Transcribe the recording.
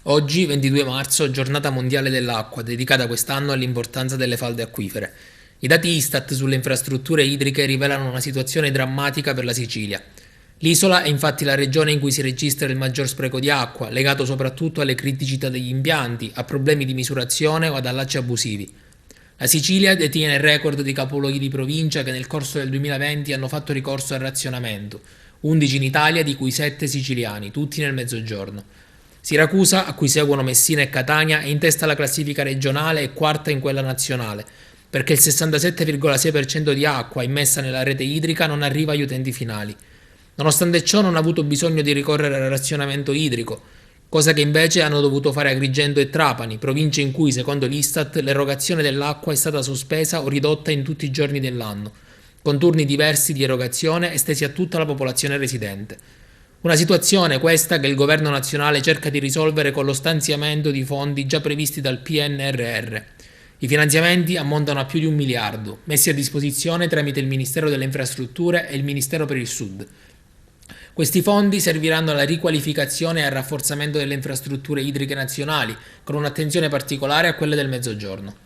Oggi, 22 marzo, giornata mondiale dell'acqua, dedicata quest'anno all'importanza delle falde acquifere. I dati Istat sulle infrastrutture idriche rivelano una situazione drammatica per la Sicilia. L'isola è infatti la regione in cui si registra il maggior spreco di acqua, legato soprattutto alle criticità degli impianti, a problemi di misurazione o ad allacci abusivi. La Sicilia detiene il record di capoluoghi di provincia che nel corso del 2020 hanno fatto ricorso al razionamento, 11 in Italia di cui 7 siciliani, tutti nel mezzogiorno. Siracusa, a cui seguono Messina e Catania, è in testa alla classifica regionale e quarta in quella nazionale, perché il 67,6% di acqua immessa nella rete idrica non arriva agli utenti finali. Nonostante ciò non ha avuto bisogno di ricorrere al razionamento idrico, cosa che invece hanno dovuto fare Agrigento e Trapani, province in cui, secondo l'Istat, l'erogazione dell'acqua è stata sospesa o ridotta in tutti i giorni dell'anno, con turni diversi di erogazione estesi a tutta la popolazione residente. Una situazione questa che il governo nazionale cerca di risolvere con lo stanziamento di fondi già previsti dal PNRR. I finanziamenti ammontano a più di 1 miliardo, messi a disposizione tramite il Ministero delle Infrastrutture e il Ministero per il Sud. Questi fondi serviranno alla riqualificazione e al rafforzamento delle infrastrutture idriche nazionali, con un'attenzione particolare a quelle del Mezzogiorno.